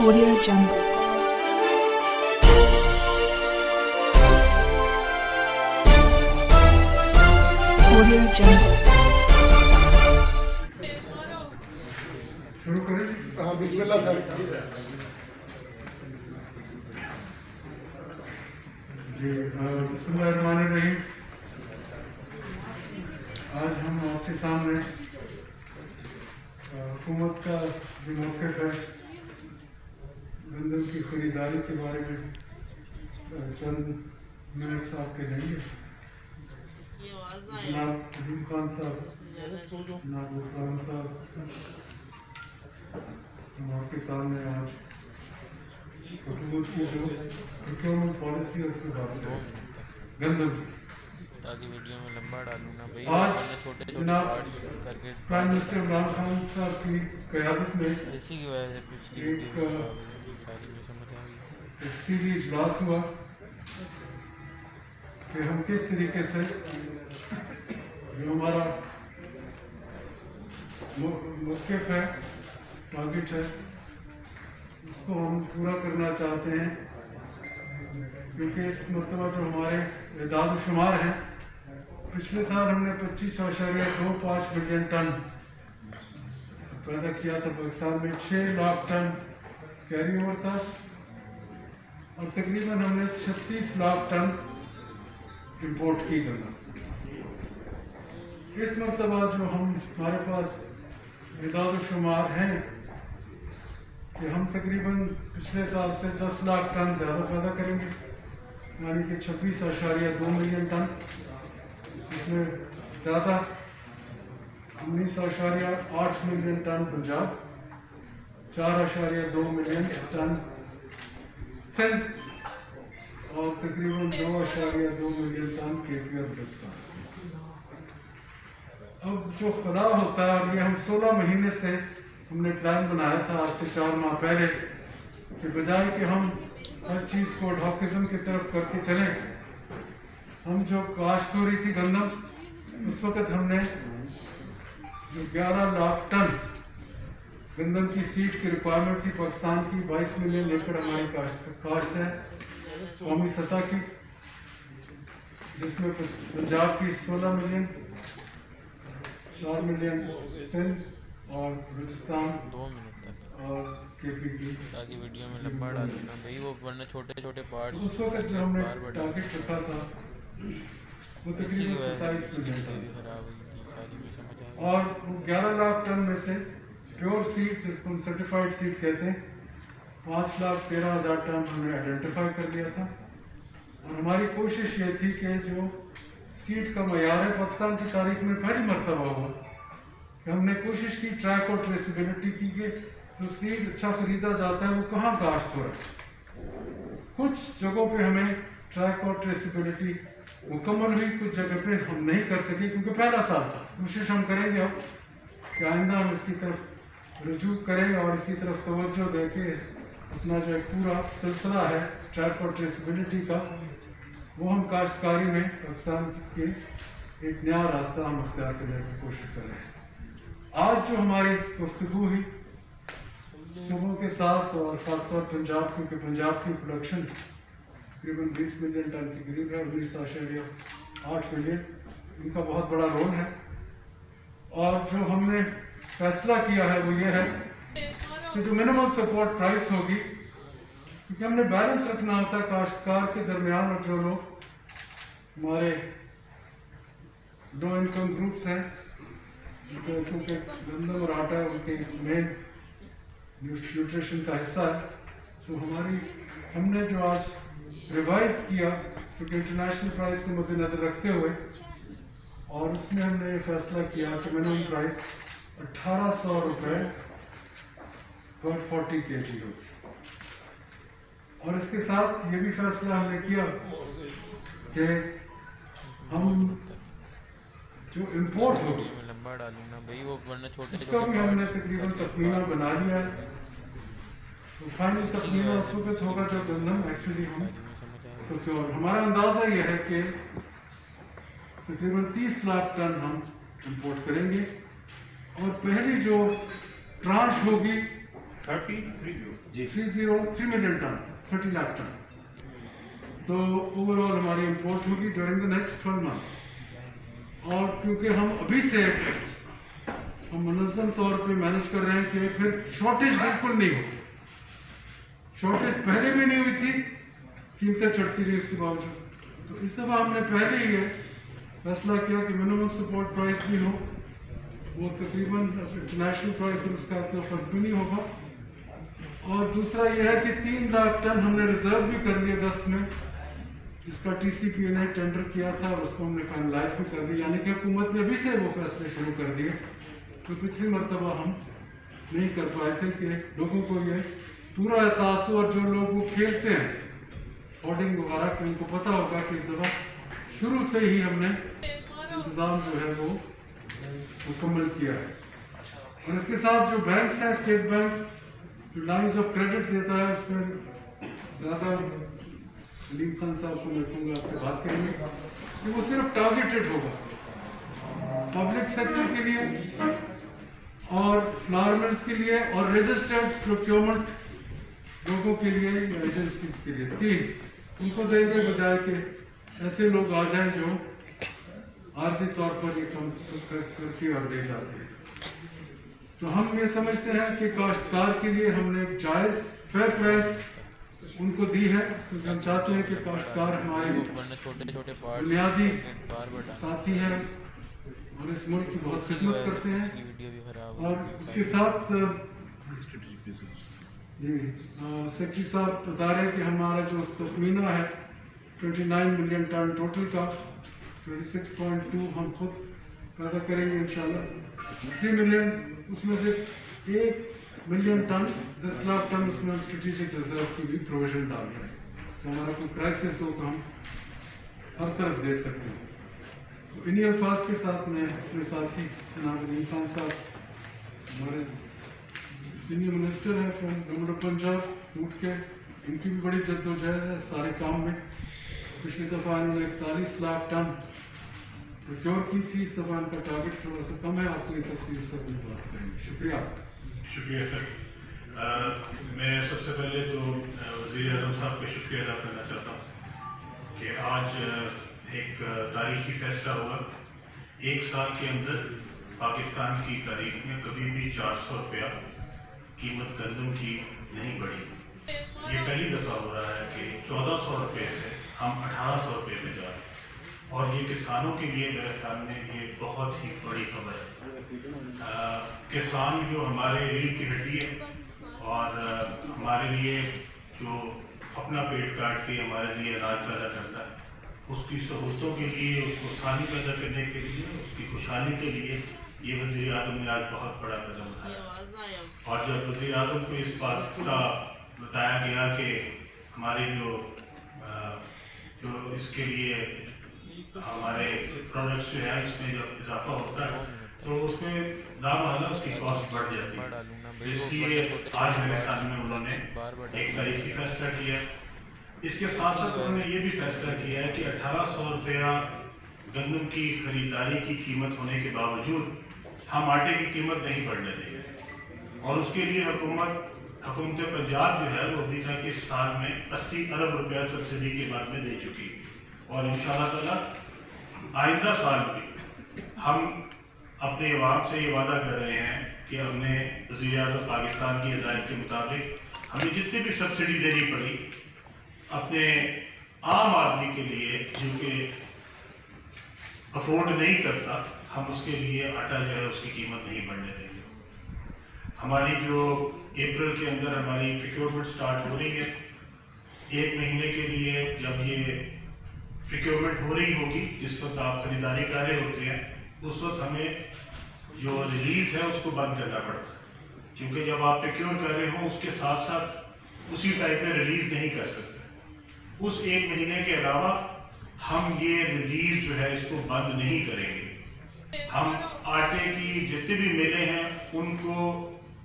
Audio Jungle. Audio Jungle. शुरू करें? हाँ बिस्मिल्लाह सर। जी बिस्मिल्लाहिर्रहमानिर्रहीम। आज हम आपके सामने हुकूमत का जो मौक़िफ़ है गंदम की ख़रीदारी के बारे में चंद मिनट्स आपके लेंगे। जनाब अजीम खान साहब, जनाब गुफरान साहब, हम आपके सामने आज हुकूमत की जो प्रोक्योरमेंट पॉलिसी है उसके बारे में गंदम ताकि वीडियो में लंबा डालूँ ना भाई। आज छोटे जनाब करके प्राइम मिनिस्टर इमरान खान साहब की क़यादत में इसी की वजह से कुछ एक सारी में समझ आ गई। सीधी इजलास हुआ कि हम किस तरीके से जो हमारा मौक़िफ़ है, टारगेट है, इसको हम पूरा करना चाहते हैं, क्योंकि इस मरतबा जो हमारे एदाद शुमार हैं, पिछले साल हमने 25.25 मिलियन टन पैदा किया था। पाकिस्तान में 6 लाख टन कैरी ओवर था और तकरीबन हमने 36 लाख टन इम्पोर्ट की गंदम। इस मरतबा जो हमारे पास एदाद शुमार हैं कि हम तकरीबन पिछले साल से 10 लाख टन ज़्यादा पैदा करेंगे, यानी कि 26.2 मिलियन टन। इसमें ज़्यादा 19.8 million ton Punjab, 4.2 million ton Sindh और तकरीबन 2.2 मिलियन टन KP और बलूचिस्तान। अब जो खराब होता है, ये हम 16 महीने से हमने प्लान बनाया था आज से 4 माह पहले कि बजाय कि हम हर चीज़ को ढॉकिज्म की तरफ करके चलें, हम जो काश्त हो रही थी गंदम, उस वक़्त हमने जो 11 लाख टन गंदम की सीड की रिक्वायरमेंट थी पाकिस्तान की, 22 मिलियन एकड़ हमारी काश्त है कौमी सतह की, जिसमें पंजाब की 16 मिलियन, 4 मिलियन सिंध और बलूचिस्तान 2 मिनट तक और KP की। ताकि वीडियो में लंबा डालूँ ना भाई, वो वरना छोटे छोटे पार्ट उस वक्त जो हमने टारगेट रखा था वो तकरीबन 27 मिलियन टन खराब हुई थी, सारी में समझ आ गई। और 11 लाख टन में से प्योर सीड, जिसको हम सर्टिफाइड सीड कहते हैं, 5,13,000 टन हमने आइडेंटिफाई कर लिया था। और हमारी कोशिश ये थी कि जो सीड का मयार है, पाकिस्तान की तारीख में पहली मरतबा हुआ कि हमने कोशिश की ट्रैक और ट्रेसिबिलिटी की कि जो सीड अच्छा ख़रीदा जाता है वो कहाँ काश्त हो रहा है। कुछ जगहों पे हमें ट्रैक और ट्रेसिबिलिटी मुकम्मल हुई, कुछ जगह पे हम नहीं कर सके क्योंकि पहला साल था। कोशिश हम करेंगे अब कि आइंदा हम इसकी तरफ रुजू करें और इसी तरफ तवज्जो दे के अपना जो एक पूरा सिलसिला है ट्रैक और ट्रेसिबिलिटी का, वो हम काश्तकारी में पाकिस्तान के एक नया रास्ता हम अख्तियार करने की कोशिश कर रहे हैं। आज जो हमारी गुफ्तगू हुई सूबों के साथ और ख़ासतौर पंजाब, क्योंकि पंजाब की प्रोडक्शन तकरीबन 20 मिलियन टन के करीब है, 19.8 मिलियन, इनका बहुत बड़ा रोल है। और जो हमने फैसला किया है वो ये है कि जो मिनिमम सपोर्ट प्राइस होगी, क्योंकि हमने बैलेंस रखना होता है काश्तकार के दरमियान, और जो लोग हमारे लो इनकम ग्रुप्स हैं, क्योंकि गंदम और आटा उनके मेन न्यूट्रिशन का हिस्सा है। तो हमने जो आज रिवाइज किया, क्योंकि इंटरनेशनल प्राइस को मद्देनजर रखते हुए, और उसमें हमने ये फैसला किया कि मिनिमम प्राइस 1,800 रुपये पर 40 kg हो। और इसके साथ ये भी फैसला हमने किया कि हम जो इम्पोर्ट होगी वीडियो में लंबा डालूँ ना भाई, वो वरना छोटे उसका भी हमने तकरीबन तखमीना बना लिया है। तो फाइनल तखमीना उस वक्त होगा जब गंदम एक्चुअली हम तो हमारा अंदाज़ा यह है कि तकरीबन 30 लाख टन हम इम्पोर्ट करेंगे और पहली जो ट्रांच होगी 3 मिलियन टन, 30 लाख टन। तो ओवरऑल हमारी इंपोर्ट होगी ड्यूरिंग द नेक्स्ट 12 मंथ्स। और क्योंकि हम अभी से हम मुनज़्ज़म तौर पे मैनेज कर रहे हैं कि फिर शॉर्टेज बिल्कुल नहीं हो। शॉर्टेज पहले भी नहीं हुई थी, कीमतें चढ़ती रही उसके बावजूद। तो इस दफ़ा हमने पहले ही ये फैसला किया कि मिनिमम सपोर्ट प्राइस भी हो, वो तकरीबन इंटरनेशनल प्राइस में उसका इतना फर्क भी नहीं होगा। और दूसरा ये है कि 3 लाख टन हमने रिजर्व भी कर लिया अगस्त में, जिसका TCP ने टेंडर किया था और उसको हमने फाइनलाइज भी कर दिया, यानी कि हुकूमत ने अभी से वो फैसले शुरू कर दिए। तो पिछली मरतबा हम नहीं कर पाए थे कि लोगों को ये पूरा एहसास हो, और जो लोग वो खेलते हैं होर्डिंग वगैरह के उनको पता होगा कि इस दफ़ा शुरू से ही हमने इंतज़ाम जो है वो मुकम्मल किया है। और इसके साथ जो बैंक्स हैं, स्टेट बैंक जो लाइन्स ऑफ क्रेडिट देता है, उसमें ज़्यादा अलीम खान साहब को मैं कहूँगा आपसे बात करेंगे कि वो सिर्फ टारगेटेड होगा पब्लिक सेक्टर के लिए और फार्मर्स के लिए और रजिस्टर्ड प्रोक्योरमेंट लोगों के लिए या एजेंसीज के लिए। 3 उनको देने के बजाय कि ऐसे लोग आ जाएं जो आर्थिक तौर पर ये काम करके और ले जाते हैं। तो हम ये समझते हैं कि काश्तकार के लिए हमने एक जायज़ फेयर प्राइस उनको दी है, क्योंकि हम चाहते हैं कि काश्तकार हमारे छोटे बुनियादी साथी हैं और इस मुल्क की बहुत खिदमत करते हैं। और उसके साथ जी सेक्रेटरी साहब बता रहे हैं कि हमारा जो तखमीना है 29 मिलियन टन टोटल का, 26.2 हम खुद पैदा करेंगे इंशाल्लाह। 3 मिलियन उसमें से 1 मिलियन टन 10 लाख टन उसमें स्ट्रेटेजिक रिजर्व की भी प्रोविजन डाल रहे हैं कि हमारा कोई क्राइसिस हो तो हम हर तरफ दे सकते हैं। तो इन्हीं अल्फाज के साथ मैं अपने साथी जनाब अलीम खान साहब, हमारे सीनियर मिनिस्टर हैं from government of Punjab food के, इनकी भी बड़ी जद्दोजहद है सारे काम में। पिछली दफ़ा इन्होंने 41 लाख टन प्रोक्योर की थी, इस दफ़ा इनका टारगेट थोड़ा सा कम है। आपको ये तफसील सब भी बात करेंगे। शुक्रिया सर। मैं सबसे पहले तो वज़ीर आज़म साहब का शुक्रिया अदा करना चाहता हूँ कि आज एक तारीखी फैसला हुआ। 1 साल के अंदर पाकिस्तान की तारीख में कभी भी 400 रुपया कीमत गंदम की नहीं बढ़ी। ये पहली दफ़ा हो रहा है कि 1400 रुपये से हम 1800 रुपये में जा रहे हैं, और ये किसानों के लिए मेरे ख्याल में ये बहुत ही बड़ी खबर है। किसान जो हमारे रीढ़ की हड्डी है और हमारे लिए जो अपना पेट काट के हमारे लिए अनाज पैदा करता है, उसकी सहूलतों के लिए, उसको आसानी पैदा करने के लिए, उसकी खुशहाली के लिए ये वज़ीर आज़म ने आज बहुत बड़ा कदम उठाया। और जब वज़ीर आज़म को इस बात का बताया गया कि हमारे जो इसके लिए हमारे प्रोडक्ट्स जो हैं इसमें जब इजाफा होता है तो उसमें नामहला उसकी कॉस्ट बढ़ जाती है। इसलिए आज मेरे ख्याल में उन्होंने एक तारीखी फैसला किया। इसके साथ साथ उन्होंने ये भी फैसला किया है कि 1800 रुपया गंदम की खरीदारी की कीमत होने के बावजूद हम आटे की कीमत नहीं बढ़ने देंगे। और उसके लिए हुकूमत पंजाब जो है वो अभी तक इस साल में 80 अरब रुपया सब्सिडी के बाद में दे चुकी है। और इंशाअल्लाह ताला आइंदा साल भी हम अपने अवाम से ये वादा कर रहे हैं कि हमने वज़ीर आज़म पाकिस्तान की हिदायत के मुताबिक हमें जितनी भी सब्सिडी देनी पड़ी अपने आम आदमी के लिए जो कि अफोर्ड नहीं करता, हम उसके लिए आटा जो है उसकी कीमत नहीं बढ़ने देंगे। हमारी जो अप्रैल के अंदर हमारी प्रोक्योरमेंट स्टार्ट हो रही है, 1 महीने के लिए जब ये प्रोक्योरमेंट हो रही होगी, जिस वक्त आप खरीदारी कर रहे होते हैं, उस वक्त हमें जो रिलीज़ है उसको बंद करना पड़ता है, क्योंकि जब आप प्रोक्योर कर रहे हो उसके साथ साथ उसी टाइप में रिलीज़ नहीं कर सकते। उस 1 महीने के अलावा हम ये रिलीज़ जो है इसको बंद नहीं करेंगे। हम आटे की जितने भी मिलें हैं उनको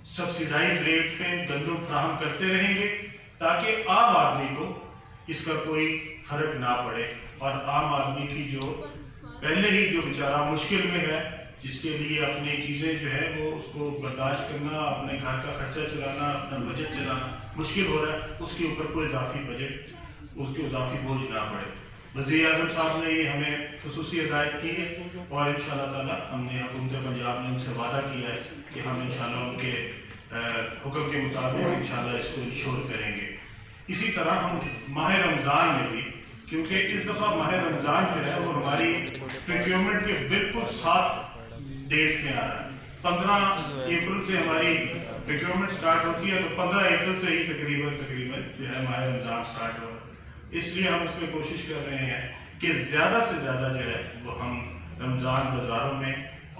सब्सिडाइज रेट पे गंदम फराहम करते रहेंगे ताकि आम आदमी को इसका कोई फर्क ना पड़े और आम आदमी की जो पहले ही जो बेचारा मुश्किल में है جس کے لیے اپنی چیزیں جو ہے وہ اس کو برداشت کرنا، اپنے گھر کا خرچہ چلانا، اپنا بجٹ چلانا مشکل ہو رہا ہے، اس کے اوپر کوئی اضافی بجٹ، اس کے اضافی بوجھ نہ پڑے۔ وزیر اعظم صاحب نے یہ ہمیں خصوصی ہدایت کی ہے اور انشاءاللہ تعالیٰ ہم نے حکومت پنجاب نے ان سے وعدہ کیا ہے کہ ہم انشاءاللہ ان کے حکم کے مطابق انشاءاللہ اس کو انشور کریں گے۔ اسی طرح ہم ماہ رمضان میں بھی، کیونکہ اس دفعہ ماہ رمضان جو ہے وہ ہماری پروکیورمنٹ کے بالکل 7 ڈیٹس میں آ رہا ہے۔ 15 اپریل سے ہماری پروکیورمنٹ سٹارٹ ہوتی ہے، تو 15 اپریل سے ہی تقریباً جو ہے ماہ رمضان سٹارٹ ہو رہا ہے۔ اس لیے ہم اس میں کوشش کر رہے ہیں کہ زیادہ سے زیادہ جو ہے وہ ہم رمضان بازاروں میں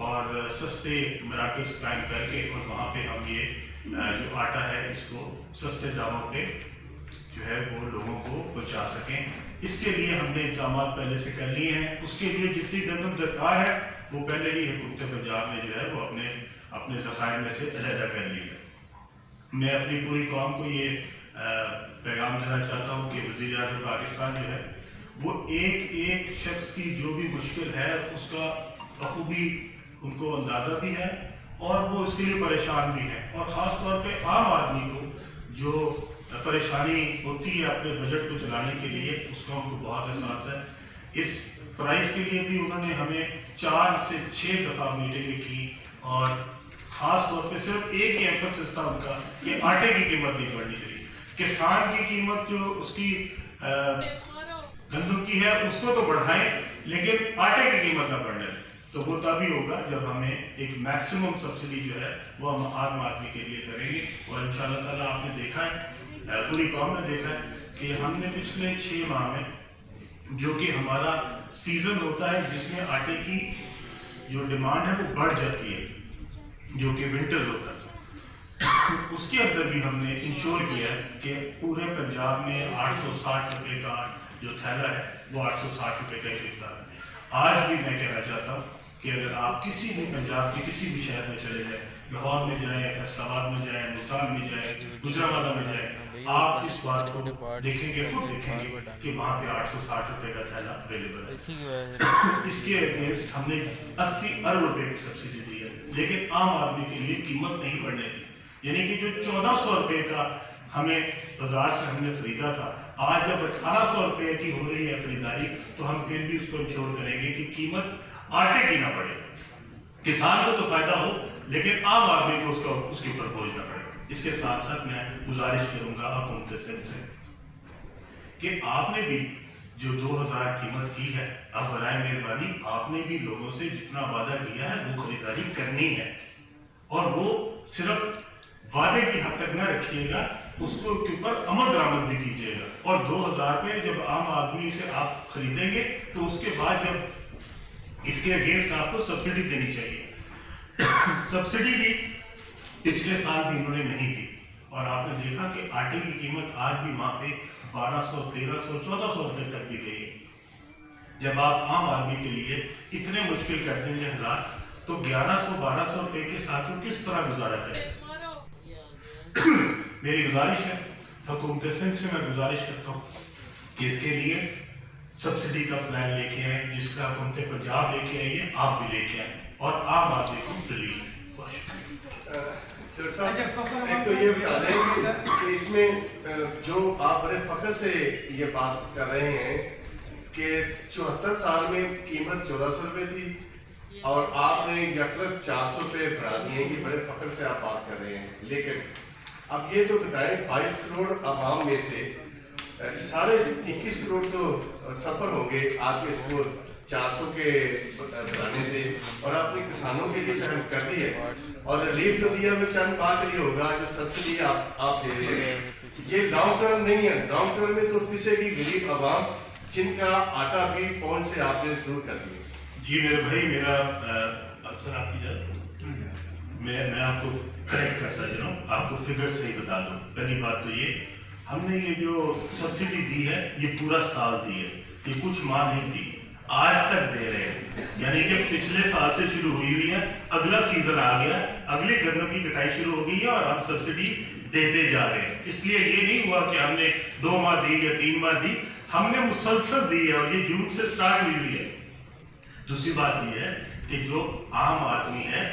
اور سستے مراکز قائم کر کے اور وہاں پہ ہم یہ جو آٹا ہے اس کو سستے داموں پہ جو ہے وہ لوگوں کو پہنچا سکیں۔ اس کے لیے ہم نے انتظامات پہلے سے کر لیے ہیں۔ اس کے لیے جتنی گندم درکار ہے وہ پہلے ہی حکومت پنجاب نے جو ہے وہ اپنے ذخائر میں سے علیحدہ کر لی ہے۔ میں اپنی پوری قوم کو یہ پیغام دینا چاہتا ہوں کہ وزیر اعظم پاکستان جو ہے وہ ایک شخص کی جو بھی مشکل ہے اس کا بخوبی ان کو اندازہ بھی ہے اور وہ اس کے لیے پریشان بھی ہے، اور خاص طور پہ عام آدمی کو جو پریشانی ہوتی ہے اپنے بجٹ کو چلانے کے لیے، اس کا ان کو بہت احساس ہے۔ اس پرائز کے لیے بھی انہوں نے ہمیں 4 سے 6 دفعہ میٹنگیں کی، اور خاص طور پہ صرف ایک ہی ایمفسس تھا ان کا کہ آٹے کی قیمت نہیں بڑھنی چاہیے۔ کسان کی قیمت جو اس کی گندم کی ہے اس کو تو بڑھائیں، لیکن آٹے کی قیمت نہ بڑھنے دیں۔ تو وہ تبھی ہوگا جب ہمیں ایک میکسیمم سبسڈی جو ہے وہ ہم عام آدمی کے لیے کریں گے۔ اور انشاءاللہ تعالیٰ آپ نے دیکھا ہے، پوری قوم نے دیکھا ہے کہ ہم نے پچھلے 6 ماہ میں، جو کہ ہمارا سیزن ہوتا ہے جس میں آٹے کی جو ڈیمانڈ ہے وہ بڑھ جاتی ہے، جو کہ ونٹر ہوتا ہے، اس کے اندر بھی ہم نے انشور کیا ہے کہ پورے پنجاب میں 860 روپے کا جو تھیلا ہے وہ 860 روپے کا ہی بکتا ہے۔ آج بھی میں کہنا چاہتا ہوں کہ اگر آپ کسی بھی پنجاب کے کسی بھی شہر میں چلے جائیں، لاہور میں جائیں، فیصل آباد میں جائیں، ملتان میں جائیں، گجرانوالہ میں جائیں، آپ اس بات کو دیکھیں گے، خود دیکھیں گے کہ وہاں پہ 860 روپے کا تھیلا اویلیبل ہے۔ اس کے اگینسٹ ہم نے 80 ارب روپے کی سبسڈی دی ہے، لیکن عام آدمی کے لیے قیمت نہیں بڑھنے دی۔ یعنی کہ جو 1400 روپے کا ہمیں بازار سے ہم نے خریدا تھا، آج جب 1800 روپے کی ہو رہی ہے خریداری، تو ہم پھر بھی اس کو انشور کریں گے کہ قیمت آٹے کی نہ بڑھے، کسان کو تو فائدہ ہو لیکن عام آدمی کو اس کے اوپر بوجھ نہ پڑے۔ اس کے ساتھ ساتھ میں گزارش کروں گا حکومت سندھ سے کہ آپ نے بھی جو 2000 قیمت کی ہے، اب برائے مہربانی آپ نے بھی لوگوں سے جتنا وعدہ کیا ہے وہ خریداری کرنی ہے، اور وہ صرف وعدے کی حد تک نہ رکھیے گا، اس کو کے اوپر عمل درآمد بھی کیجیے گا۔ اور 2000 پہ جب عام آدمی سے آپ خریدیں گے تو اس کے بعد جب اس کے اگینسٹ آپ کو سبسڈی دینی چاہیے۔ سبسڈی بھی پچھلے سال بھی انہوں نے نہیں دی، اور آپ نے دیکھا کہ آٹے کی قیمت آج بھی وہاں پہ 1200، 1300، 1400 روپے تک بھی گئی ہے۔ جب آپ عام آدمی کے لیے اتنے مشکل کر دیں گے حالات، تو 1100، 1200 روپے کے ساتھ وہ کس طرح گزارا کرے؟ میری گزارش ہے، حکومت سندھ سے میں گزارش کرتا ہوں کہ اس کے لیے سبسڈی کا پلان لے کے آئیں، جس کا حکومت پنجاب لے کے آئی ہے، آپ بھی لے کے آئیں، اور عام آدمی کو دلیل ہے۔ بہت شکریہ۔ ایک تو یہ بتا دیں کہ اس میں جو آپ بڑے فخر سے یہ بات کر رہے ہیں کہ 74 سال میں قیمت 1400 روپے تھی اور آپ نے یکرس 400 روپے بڑھا دیے، یہ بڑے فخر سے آپ بات کر رہے ہیں۔ لیکن اب یہ تو بتائیں 22 کروڑ عوام میں سے ساڑھے 21 کروڑ تو سفر ہوں گے آپ کے اس کو 400 کے بڑھانے سے، اور آپ نے کسانوں کے لیے فراہم کر دی ہے، اور ریلیف جو دیا وہ چند پاک کے لیے ہوگا، جو سبسڈی آپ دے رہے ہیں یہ لانگ ٹرم نہیں ہے۔ لانگ ٹرم میں تو پسے گی غریب عوام جن کا آٹا بھی پہنچ سے آپ نے دور کر دیا۔ جی میرے بھائی، میرا اکثر آپ کی جاتا میں آپ کو کریکٹ کرتا جناب، آپ کو فگر سے ہی بتا دوں۔ پہلی بات تو یہ، ہم نے یہ جو سبسڈی دی ہے یہ پورا سال دی ہے، یہ کچھ ماہ نہیں دی، آج تک دے رہے ہیں۔ یعنی کہ پچھلے سال سے شروع ہوئی ہے، اگلا سیزن آ گیا، اگلی گندم کی کٹائی شروع ہو گئی ہے، اور ہم سبسڈی دیتے جا رہے ہیں۔ اس لیے یہ نہیں ہوا کہ ہم نے 2 ماہ دی یا 3 ماہ دی، ہم نے مسلسل دی ہے، اور یہ جون سے سٹارٹ ہوئی ہے۔ دوسری بات یہ ہے کہ جو عام آدمی ہے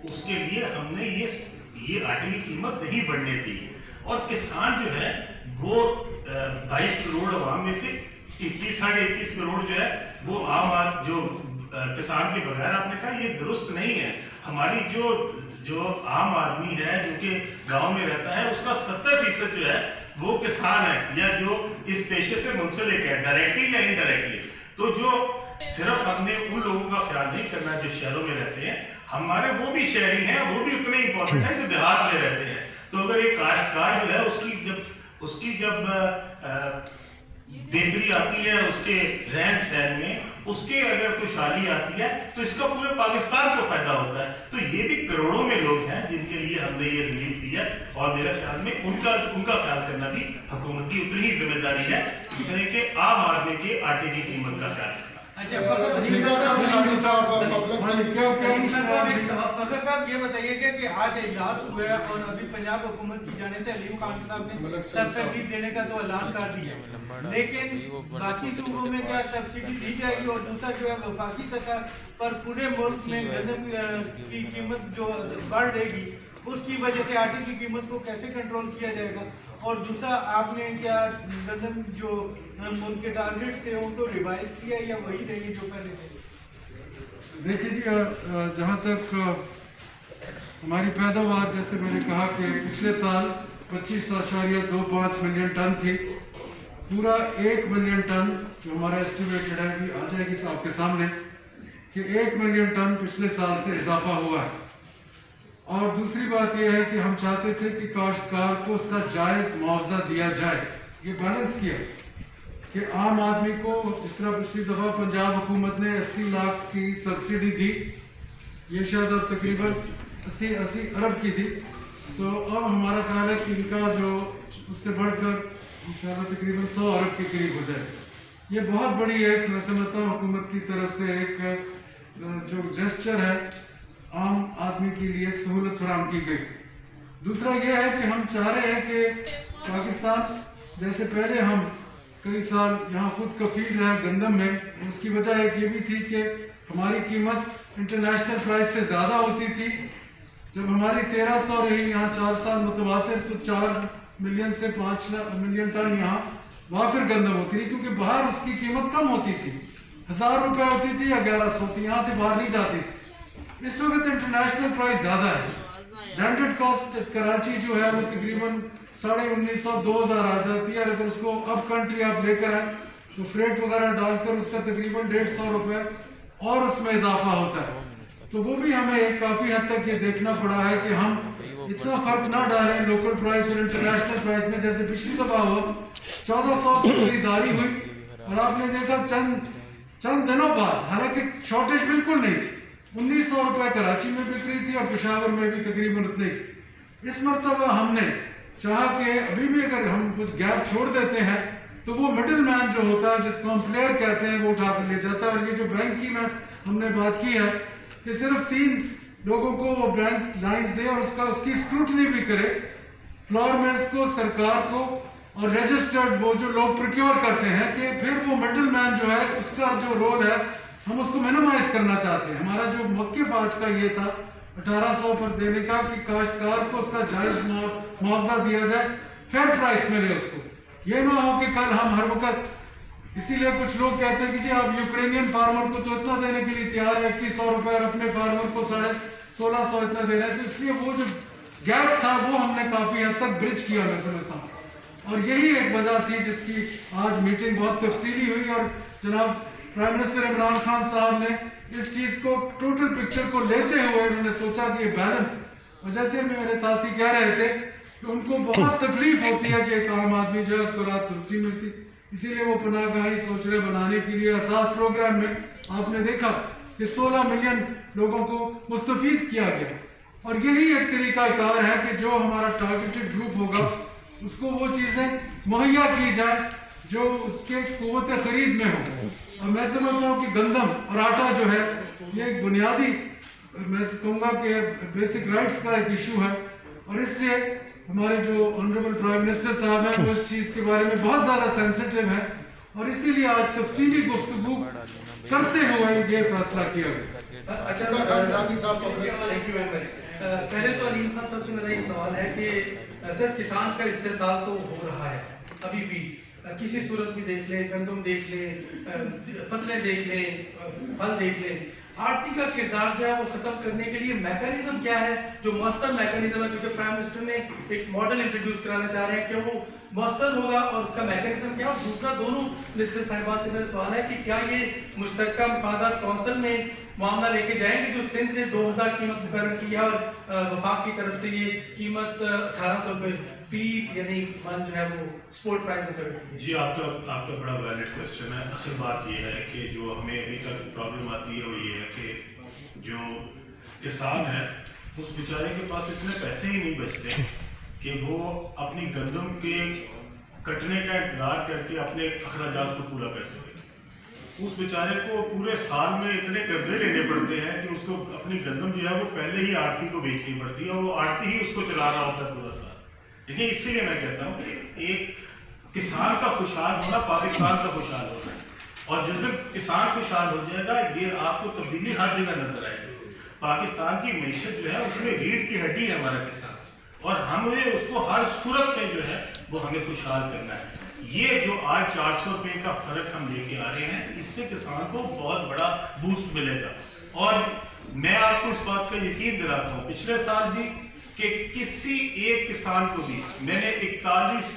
اس کے لیے ہم نے یہ آٹے کی قیمت نہیں بڑھنے دی، اور کسان جو ہے وہ 22 کروڑ عوام میں سے 21-21.5 کروڑ جو ہے وہ عام جو کسان کے بغیر آپ نے کہا یہ درست نہیں ہے. ہماری جو عام آدمی ہے جو کہ گاؤں میں رہتا ہے اس کا 70% جو ہے وہ کسان ہے یا جو اس پیشے سے منسلک ہے ڈائریکٹلی یا انڈائریکٹلی. تو جو صرف ہم نے ان لوگوں کا خیال نہیں کرنا جو شہروں میں رہتے ہیں، ہمارے وہ بھی شہری ہیں، وہ بھی اتنے امپورٹنٹ ہیں جو دیہات میں رہتے ہیں. تو اگر ایک کاشتکار جو ہے اس کی جب بہتری آتی ہے اس کے رہن سہن میں، اس کے اگر خوشحالی آتی ہے تو اس کا پورے پاکستان کو فائدہ ہوتا ہے. تو یہ بھی کروڑوں میں لوگ ہیں جن کے لیے ہم نے یہ ریلیف دی ہے، اور میرے خیال میں ان کا خیال کرنا بھی حکومت کی اتنی ہی ذمہ داری ہے جتنے کہ عام آدمی کے آٹے کی قیمت کا خیال کرنا. فخر صاحب یہ بتائیے کہ آج اجلاس ہوا ہے اور ابھی پنجاب حکومت کی جانب سے علیم خان صاحب نے سبسڈی دینے کا تو اعلان کر دیا، لیکن باقی صوبوں میں کیا سبسڈی دی جائے گی؟ اور دوسرا جو ہے وفاقی سطح پر پورے ملک میں گندم کی قیمت جو بڑھ رہے گی اس کی وجہ سے آٹے کی قیمت کو کیسے کنٹرول کیا جائے گا؟ اور دوسرا آپ نے کیا گندم جو ملک کے ٹارگیٹس تھے ان کو ریوائز کیا یا وہی رہیں گے جو پہلے تھے؟ دیکھیے جی، جہاں تک ہماری پیداوار، جیسے میں نے کہا کہ پچھلے سال 25.25 ملین ٹن تھی. پورا 1 ملین ٹن جو ہمارا ایسٹیمیٹڈ ہے بھی آ جائے گی آپ کے سامنے کہ 1 ملین ٹن پچھلے سال سے اضافہ ہوا ہے. اور دوسری بات یہ ہے کہ ہم چاہتے تھے کہ کاشتکار کو اس کا جائز معاوضہ دیا جائے. یہ بیلنس کیا کہ عام آدمی کو جس طرح پچھلی دفعہ پنجاب حکومت نے 80 لاکھ کی سبسڈی دی، یہ شاید اب تقریباً 80 ارب کی تھی. تو اب ہمارا خیال ہے کہ ان کا جو اس سے بڑھ کر انشاءاللہ تقریباً 100 ارب کے قریب ہو جائے. یہ بہت بڑی ایک میں سمجھتا ہوں حکومت کی طرف سے ایک جو جسچر ہے عام آدمی کے لیے سہولت فراہم کی گئی. دوسرا یہ ہے کہ ہم چاہ رہے ہیں کہ پاکستان جیسے پہلے ہم کئی سال یہاں خود کفیل رہے گندم میں، اس کی وجہ ایک یہ بھی تھی کہ ہماری قیمت انٹرنیشنل پرائس سے زیادہ ہوتی تھی. جب ہماری 1300 رہی یہاں 4 سال متواتر، تو 4 ملین سے 5 ملین ٹن یہاں وافر گندم ہوتی تھی، کیونکہ باہر اس کی قیمت کم ہوتی تھی، 1000 روپے ہوتی تھی یا 1100 تھی، یہاں سے باہر نہیں جاتی تھی. اس وقت انٹرنیشنل پرائس زیادہ ہے. لینڈڈ کاسٹ کراچی جو ہے وہ تقریباً 1950-2000 آ جاتی ہے، اور اگر اس کو اب کنٹری آپ لے کر آئیں تو فریٹ وغیرہ ڈال کر اس کا تقریباً 150 روپے اور اس میں اضافہ ہوتا ہے. تو وہ بھی ہمیں کافی حد تک یہ دیکھنا پڑا ہے کہ ہم اتنا فرق نہ ڈالیں لوکل پرائس اور انٹرنیشنل پرائس میں. جیسے پچھلی دفعہ ہوا 1400 کی خریداری ہوئی اور آپ نے دیکھا چند دنوں بعد، حالانکہ شارٹیج بالکل نہیں تھی، 1900 روپے کراچی میں بک رہی تھی اور پشاور میں بھی تقریباً اتنے. اس مرتبہ ہم نے چاہا کہ ابھی بھی اگر ہم کچھ گیپ چھوڑ دیتے ہیں تو وہ مڈل مین جو ہوتا ہے جس کو ہم فلیئر کہتے ہیں وہ اٹھا کر لے جاتا ہے. اور یہ جو بینک کی میں ہم نے بات کی ہے کہ صرف 3 لوگوں کو وہ بینک لائنز دے اور اس کی اسکروٹنی بھی کرے، فلور ملز کو، سرکار کو اور رجسٹرڈ وہ جو لوگ پروکیور کرتے ہیں، کہ پھر وہ مڈل مین جو ہے اس کا جو رول ہے ہم اس کو منیمائز کرنا چاہتے ہیں. ہمارا جو موقف آج کا یہ تھا 1800 پر دینے کا کہ کاشتکار کو اس کا جائز معاوضہ دیا جائے، فیئر پرائس ملے اس کو. یہ نہ ہو کہ کل ہم ہر وقت، اسی لیے کچھ لوگ کہتے ہیں کہ جی آپ یوکرینین فارمر کو تو اتنا دینے کے لیے تیار ہے 2100 روپے اور اپنے فارمر کو 1650 اتنا دے رہے ہیں. تو اس لیے وہ جو گیپ تھا وہ ہم نے کافی حد تک برج کیا میں سمجھتا ہوں. اور یہی ایک وجہ تھی جس کی آج میٹنگ بہت تفصیلی ہوئی اور جناب پرائم منسٹر عمران خان صاحب نے اس چیز کو ٹوٹل پکچر کو لیتے ہوئے انہوں نے سوچا کہ یہ بیلنس، اور جیسے میرے ساتھی کہہ رہے تھے کہ ان کو بہت تکلیف ہوتی ہے کہ ایک عام آدمی جو ہے اس کو رات روزی ملتی، اسی لیے وہ پناہ گاہیں سوچنے بنانے کے لیے اساس پروگرام میں آپ نے دیکھا کہ 16 ملین لوگوں کو مستفید کیا گیا. اور یہی ایک طریقہ کار ہے کہ جو ہمارا ٹارگیٹڈ گروپ ہوگا اس کو وہ چیزیں مہیا کی جائے جو اس کے قوت خرید میں ہو. اور میں سمجھتا ہوں کہ گندم اور آٹا جو ہے یہ ایک بنیادی، میں کہوں گا کہ بیسک رائٹس کا ایک ایشو ہے. اور اس لیے ہمارے جو آنریبل پرائم منسٹر صاحب ہیں وہ اس چیز کے بارے میں بہت زیادہ سینسیٹیو ہیں، اور اسی لیے آج تفصیلی گفتگو کرتے ہوئے یہ فیصلہ کیا گیا. पहले तो अलीम खान साहब से मेरा ये सवाल है कि सर किसान का इस्तेसाल तो हो रहा है अभी भी, किसी सूरत भी देख लें, गंदम देख लें, फसलें देख लें, फल देख लें, आरती का किरदार जो है वो खत्म करने के लिए मैकेनिज्म क्या है जो मौसर मैकेनिज्म है, क्योंकि प्राइम मिनिस्टर ने एक मॉडल इंट्रोड्यूस कराना चाह रहे हैं कि वो मौसर होगा और उसका मैकेनिज्म क्या। और दूसरा, दोनों मिनिस्टर साहिबान से मेरा सवाल है कि क्या ये मुश्तरका मफादात कौंसिल में मामला लेके जाएंगे जो सिंध ने 2000 कीमत मुकर्रर की है और वफाक की तरफ से ये कीमत 1800 रुपये फी यानी मन जो है वो स्पोर्ट प्राइस में कर दी। जी, आपका बड़ा वैलिड क्वेश्चन है। असल बात ये है कि जो हमें अभी तक प्रॉब्लम आती है वो ये है कि जो किसान है उस बेचारे के पास इतने पैसे ही नहीं बचते कि वो अपनी गंदम के कटने का इंतजार करके अपने अखराजात को पूरा कर सके। उस बेचारे को पूरे साल में इतने कर्जे लेने पड़ते हैं कि उसको अपनी गंदम जो है वो पहले ही आड़ती को बेचनी पड़ती है और वो आड़ती ही उसको चला रहा होता है पूरा साल। देखिए, इसीलिए मैं कहता हूँ कि एक किसान का खुशहाल होना पाकिस्तान का खुशहाल होना है, और जिस दिन किसान खुशहाल हो जाएगा ये आपको तब्दीली हर जगह नजर आएगी। पाकिस्तान की मैशत जो है उसमें रीढ़ की हड्डी है हमारा किसान, और हमें उसको हर सूरत में जो है वो हमें खुशहाल करना है। ये जो आज 400 रुपये का फर्क हम लेके आ रहे हैं, इससे किसान को बहुत बड़ा बूस्ट मिलेगा। और मैं आपको इस बात का यकीन दिलाता हूँ, पिछले साल भी कि किसी एक किसान को भी मैंने 41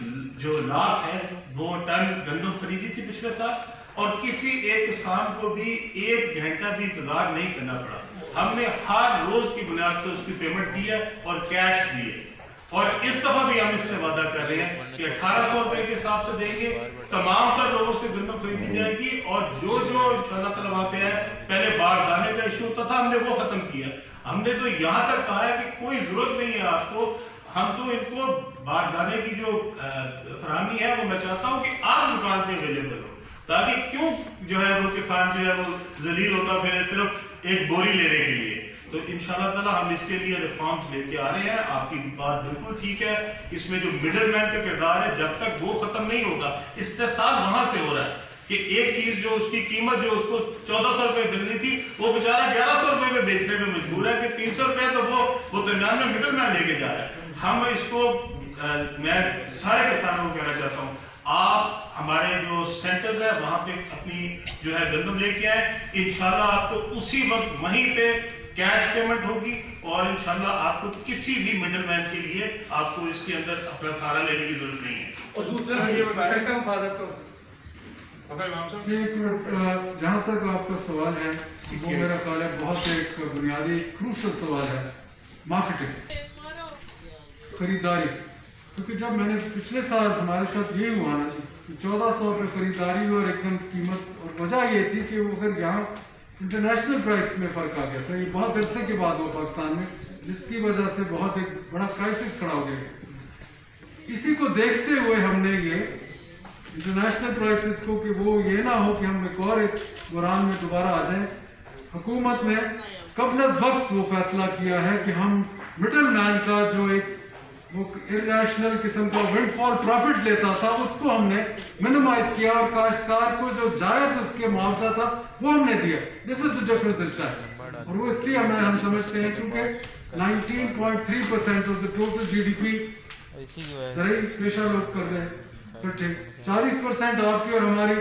जो लाख है वो टन गंदम खरीदी थी पिछले साल, और किसी एक किसान को भी 1 घंटा भी इंतजार नहीं करना पड़ा। हमने हर रोज की बुनियाद पर उसकी पेमेंट दी है और कैश दिए, और इस दफा भी हम इससे वादा कर रहे हैं कि 1800 रुपए के हिसाब से देंगे, तमाम तर लोगों से गंदम खरीदी जाएगी। और जो इंशाल्लाह ताला वहां पे है, पहले बारदाने का इशू होता था, हमने वो खत्म किया। हमने तो यहाँ तक कहा है कि कोई जरूरत नहीं है आपको, हम तो इनको बारदाने की जो फराहमी है वो मैं चाहता हूँ कि आप दुकान पे अवेलेबल हो, ताकि क्यों जो है वो किसान जो है वो जलील होता फिर सिर्फ एक बोरी लेने के लिए। तो इंशाल्लाह ताला हम इसके लिए रिफॉर्म्स लेके आ रहे हैं। आपकी बात बिल्कुल ठीक है, इसमें जो मिडिल मैन का किरदार है जब तक वो खत्म नहीं होगा, इस्तेसाल वहां से हो रहा है कि एक चीज जो उसकी कीमत जो उसको 1400 रुपए मिलनी थी वो बेचारा 1100 रुपए में बेचने में मजबूर है कि 300 रुपए तो वो दरमियान में मिडिल मैन लेके जा रहा है। हम इसको मैं सारे किसानों को कहना चाहता हूँ, आप हमारे जो सेंटर्स है वहां पे अपनी जो है गंदम लेके आए, इंशाल्लाह आपको उसी वक्त वहीं पे कैश पेमेंट होगी, और इंशाल्लाह आपको किसी भी मिडिल मैन के लिए आपको इसके अंदर अपना सहारा लेने की जरूरत नहीं है। और दूसरा जहाँ तक आपका सवाल है वो मेरा ख्याल है बहुत एक बुनियादी क्रूशल सवाल है, मार्केटिंग, खरीदारी। क्योंकि जब मैंने पिछले साल हमारे साथ ये हुआ ना जी, 1400 रुपये खरीदारी और एकदम कीमत, और वजह ये थी कि वो अगर यहाँ इंटरनेशनल प्राइस में फ़र्क आ गया था, ये बहुत अरसे के बाद हुआ पाकिस्तान में, जिसकी वजह से बहुत एक बड़ा क्राइसिस खड़ा हो गया। इसी को देखते हुए हमने ये इंटरनेशनल प्राइसेस को कि वो ये ना हो कि हम एक और एक बुरान में दोबारा आ जाएं, हुकूमत ने कबल वक्त वो फैसला किया है कि हम मिडिल मैन का जो एक वो इरेशनल किस्म का विंडफॉल प्रॉफिट लेता था उसको हमने मिनिमाइज किया, और काश्तकार को जो जायज उसके मुआवजा था वो हमने दिया। दिस इज द डिफरेंस इस टाइम, और वो इसलिए हम समझते हैं क्योंकि 19.3% ऑफ द टोटल जीडीपी ज़राई पेशा लोग कर रहे हैं इकट्ठे, 40% आपकी और हमारी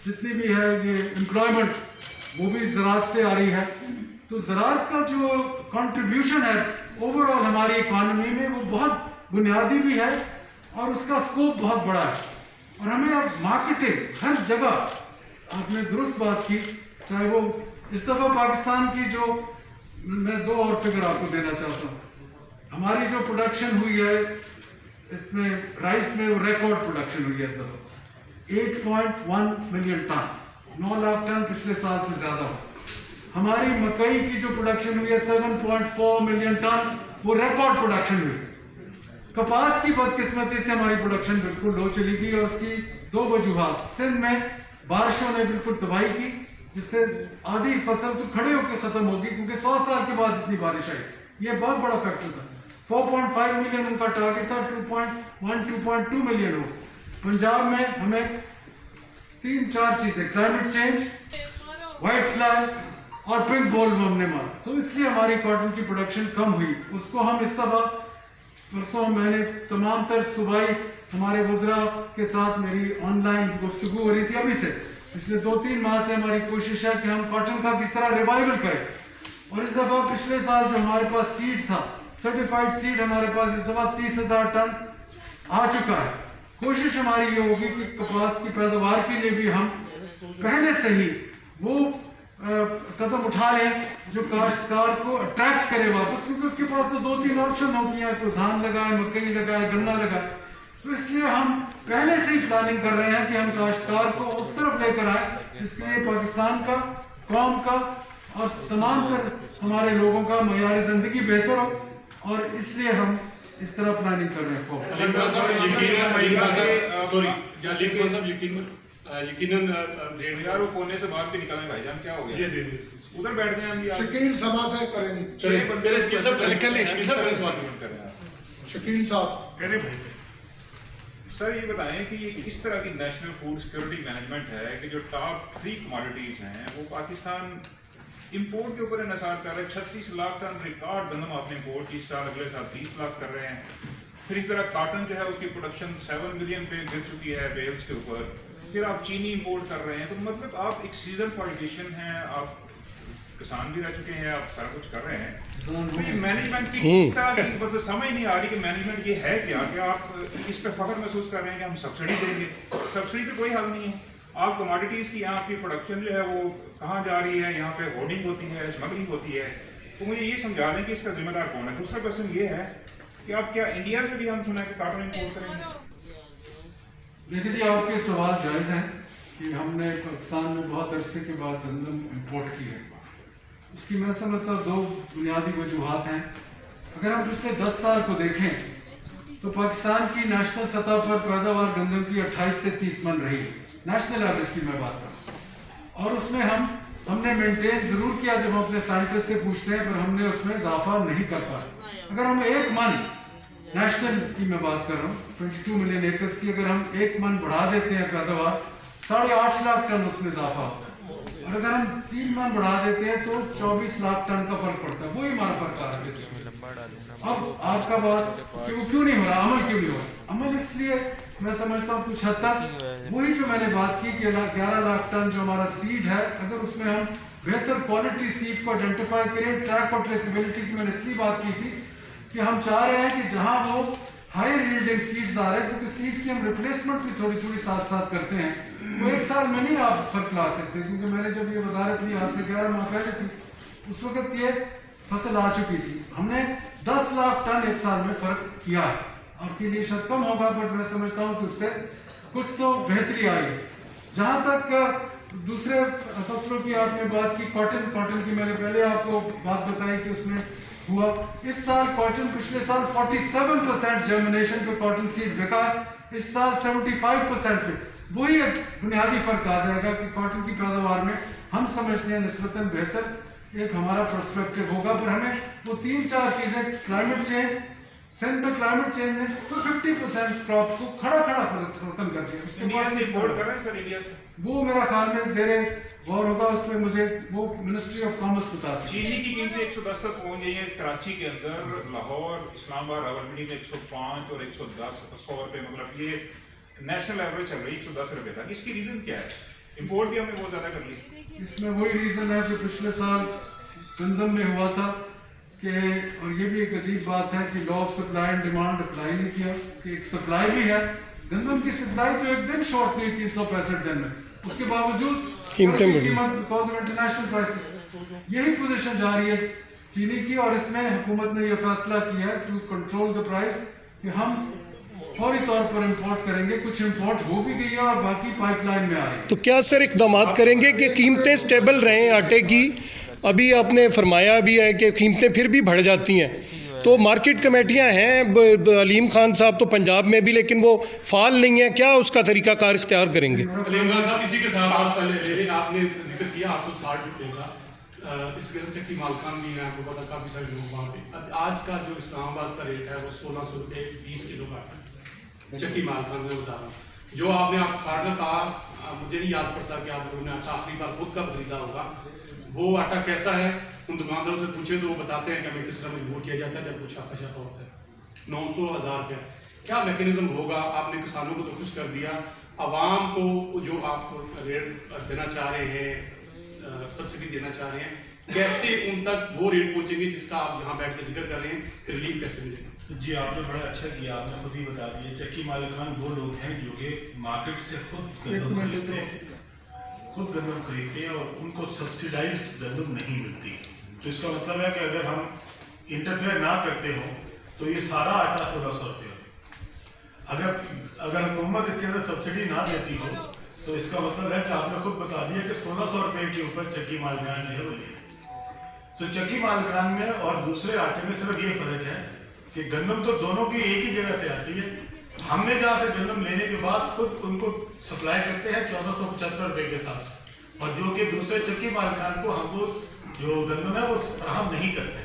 जितनी भी है ये एम्प्लॉयमेंट वो भी ज़राअत से आ रही है। तो ज़राअत का जो कंट्रीब्यूशन है ओवरऑल हमारी इकॉनमी में वो बहुत बुनियादी भी है और उसका स्कोप बहुत बड़ा है। और हमें अब मार्केटिंग हर जगह, आपने दुरुस्त बात की, चाहे वो इस दफ़ा पाकिस्तान की जो मैं 2 और फिगर आपको देना चाहता हूँ, हमारी जो प्रोडक्शन हुई है इसमें राइस में वो रिकॉर्ड प्रोडक्शन हुई है इस दफ़ा 8.1 मिलियन टन, 9 लाख टन पिछले साल से ज़्यादा हो। हमारी मकई की जो प्रोडक्शन हुई है 7.4 मिलियन टन, वो रिकॉर्ड प्रोडक्शन हुई। कपास की बदकिस्मती से हमारी प्रोडक्शन बिल्कुल लो चली गई, और उसकी 2 वजूहात, सिंध में बारिशों ने बिल्कुल तबाही की जिससे आधी फसल तो खड़े होकर खत्म होगी क्योंकि 100 साल के बाद इतनी बारिश आई थी, ये बहुत बड़ा फैक्टर था। 4.5 मिलियन उनका टारगेट था, 2.2 मिलियन हो। पंजाब में हमें 3-4 चीजें, क्लाइमेट चेंज, व्हाइट फ्लाई, और पिंक बॉल में हमने मारा, तो इसलिए हमारी कॉटन की प्रोडक्शन कम हुई। उसको हम इस दफ़ा परसों मैंने तमाम तर सूबाई हमारे वज़रा के साथ मेरी ऑनलाइन गुफ्तगू हो रही थी अभी से, पिछले 2-3 माह से हमारी कोशिश है कि हम कॉटन का किस तरह रिवाइवल करें। और इस दफ़ा पिछले साल जो हमारे पास सीड था, सर्टिफाइड सीड हमारे पास इस दफ़ा 30,000 टन आ चुका है। कोशिश हमारी ये होगी कि कपास की पैदावार के लिए भी हम पहले से ही वो कदम उठा लें जो काश्तकार को अट्रैक्ट करे वापस, क्योंकि उसके पास तो 2-3 ऑप्शन होती हैं, कोई धान लगाए, मकई लगाए, गन्ना लगाए। तो इसलिए हम पहले से ही प्लानिंग कर रहे हैं कि हम काश्तकार को उस तरफ लेकर आए, इसलिए पाकिस्तान का, कौम का और तमाम तर हमारे लोगों का मयार ज़िंदगी बेहतर हो, और इसलिए हम इस तरह प्लानिंग कर रहे हैं। यकीनन यार वो कोने से बाहर भी निकलने भाईजान, क्या हो गया? उधर बैठ गए हम यार। शकील समा से करेंगे। शकील साहब करे भाई। सर ये बताएं कि ये किस तरह की नेशनल फूड सिक्योरिटी मैनेजमेंट है कि जो टॉप 3 कमोडिटीज हैं वो पाकिस्तान इंपोर्ट के ऊपर इन्हिसार कर रहे हैं। 36 लाख टन रिकॉर्ड गंदम आपने इंपोर्ट इस साल, अगले साल 30 लाख कर रहे हैं। फिर इस तरह कॉटन जो है उसकी प्रोडक्शन 7 मिलियन पे गिर चुकी है बेल्स के ऊपर। फिर आप चीनी इंपोर्ट कर रहे हैं, तो मतलब आप एक सीजन पॉलिटिशियन हैं, आप किसान भी रह चुके हैं, आप सारा कुछ कर रहे हैं। तो ये मैनेजमेंट की किस तरह की मतलब समझ नहीं आ रही कि मैनेजमेंट ये है क्या, कि आप इस पे फख्र महसूस कर रहे हैं कि हम सब्सिडी देंगे। सब्सिडी तो कोई हल नहीं है। आप कमोडिटीज की यहाँ की प्रोडक्शन जो है वो कहाँ जा रही है, यहाँ पे होर्डिंग होती है, स्मगलिंग होती है। तो मुझे ये समझा दें कि इसका जिम्मेदार कौन है। दूसरा क्वेश्चन ये है कि आप क्या इंडिया से भी हम सुना कि कॉटन इंपोर्ट करेंगे? देखिए जी, आपके सवाल जायज़ हैं कि हमने पाकिस्तान में बहुत अरसे के बाद गंदम इंपोर्ट की है। उसकी मैं समझता हूँ 2 बुनियादी वजूहात हैं। अगर हम पिछले 10 साल को देखें तो पाकिस्तान की नेशनल सतह पर पैदावार गंदम की 28 से 30 मन रही है, नेशनल एवरेज की मैं बात कर रहा हूँ। और उसमें हमने मेंटेन ज़रूर किया, जब हम अपने साइंटिस्ट से पूछते हैं, पर हमने उसमें इजाफा नहीं कर पाए। अगर हम 1 मन नेशनल की मैं बात कर रहा हूँ, 22 मिलियन एकर्स की, अगर हम 1 मन बढ़ा देते हैं पैदावार, 8.5 लाख टन उसमें इजाफा होता है। और अगर हम 3 मन बढ़ा देते हैं तो 24 लाख टन का फर्क पड़ता है। वही हमारा फर्क आ रहा है। अब आपका बात कि वो क्यों नहीं हो रहा, अमल क्यों नहीं हो रहा? अमल इसलिए मैं समझता हूँ कुछ हद तक वही जो मैंने बात की कि 11 लाख टन जो हमारा सीड है, अगर उसमें हम बेहतर क्वालिटी सीड को आइडेंटिफाई करें, ट्रैक और ट्रेसेबिलिटी की मैंने इसलिए बात की थी कि हम चाह रहे हैं कि जहां वो हाई यील्डिंग सीड्स आ रहे हैं, क्योंकि सीड की हम रिप्लेसमेंट भी थोड़ी थोड़ी साथ साथ करते हैं, वो 1 साल में नहीं आप फर्क ला सकते। क्योंकि मैंने जब ये वजारत ली आज से 11 माह पहले थी, उस वक्त ये फसल आ चुकी थी। हमने 10 लाख टन 1 साल में फर्क किया है। आपके लिए शायद कम होगा, बट मैं समझता हूँ कि उससे कुछ तो बेहतरी आई है। जहाँ तक दूसरे फसलों की आपने बात की, कॉटन की मैंने पहले आपको बात बताई कि उसमें हुआ इस साल कॉटन, पिछले साल 47% जर्मिनेशन पे कॉटन सीड बिका, इस साल 75% पे। वही एक बुनियादी फर्क आ जाएगा कि कॉटन की पैदावार में हम समझते हैं निस्बतन बेहतर एक हमारा पर्सपेक्टिव होगा। पर हमें वो 3-4 चीजें, क्लाइमेट चेंज, सिंध में क्लाइमेट चेंज ने 50% क्रॉप को खड़ा खत्म कर दिया। इंडिया से इंपोर्ट कर रहे हैं सर, इंडिया से वो मेरा ख्याल में ज़ेरे गौर होगा, उसमें मुझे वो मिनिस्ट्री ऑफ कॉमर्स बता सकती है। चीनी की कीमतें 110 तक पहुंच गई है कराची के अंदर, लाहौर, इस्लामाबाद, रावलपिंडी में 105 और 110 रुपए, मतलब ये नेशनल एवरेज चल रही है 110 रुपए तक। इसकी रीजन क्या है? इंपोर्ट भी हमने बहुत ज्यादा कर ली। इसमें वही रीजन है जो पिछले साल गंदम में हुआ था कि, और ये भी एक अजीब बात है कि law of supply and demand apply नहीं किया कि एक सप्लाई भी है। गंदम की सप्लाई तो एक दिन शॉर्ट हुई 365 दिन में, उसके बावजूद कीमत बिकॉज ऑफ इंटरनेशनल प्राइसेस। यही पोजीशन जा रही है चीनी की, और इसमें हुकूमत ने यह फैसला किया है टू कंट्रोल द प्राइस कि हम फौरी तौर पर इंपोर्ट करेंगे। कुछ इंपोर्ट हो भी गई है और बाकी पाइपलाइन में आ रही है। तो क्या सर इक़दाम करेंगे कि कीमतें स्टेबल रहें आटे की? अभी आपने फरमाया भी है कि कीमतें फिर भी बढ़ जाती हैं, तो मार्केट कमेटियां हैं अलीम खान साहब तो पंजाब में भी, लेकिन वो फाल नहीं है, क्या उसका तरीकाकार इख्तियार करेंगे? अलीम खान साहब, इसी के साथ आपने जिक्र किया 860 रुपये का, इसके चक्की मालखान भी हैं, आपको पता काफ़ी सारे लोग वहाँ पे। आज का जो इस्लामाबाद का रेट है वो 1600 रुपये 20 किलो का है, चक्की मालखान में बता रहा हूँ। जो आपने 860 का कहा, मुझे नहीं याद पड़ता कि आप लोगों ने आटा आखिरी बार खुद का खरीदा होगा, वो आटा कैसा है उन दुकानदारों से पूछे तो वो बताते हैं कि हमें किस तरह मजबूर किया जाता है जब कुछ छापा छापा होता है। 900,000 रुपये क्या मैकेनिज्म होगा? आपने किसानों को तो खुश कर दिया, आवाम को जो आप रेट देना चाह रहे हैं, सब्सिडी देना चाह रहे हैं, कैसे उन तक वो रेट पहुंचेंगे जिसका आप यहाँ बैठ कर जिक्र कर रहे हैं कि रिलीफ कैसे मिलेगा? जी, आपने बड़ा अच्छा किया, आपने खुद ही बता दिया। चक्की मालिकान वो लोग हैं जो कि मार्केट से खुद गंदम खरीदते हैं और उनको सब्सिडाइज गंदम नहीं मिलती। तो इसका मतलब है कि अगर हम इंटरफेयर ना करते हो तो ये सारा आटा 1600 रुपये। अगर हुकूमत इसके अंदर सब्सिडी ना देती हो तो इसका मतलब है कि आपने खुद बता दिया कि 1600 रुपये के ऊपर चक्की मालिकान जो है वो ले। तो चक्की मालिकान में और दूसरे आटे में सिर्फ ये फर्क है कि गंदम तो दोनों की एक ही जगह से आती है। हमने जहाँ से गंदम लेने के बाद खुद उनको सप्लाई करते हैं 1475 रुपये के साथ, और जो कि दूसरे चक्की मालिकान को हमको जो गंदम है वो फराहम नहीं करते,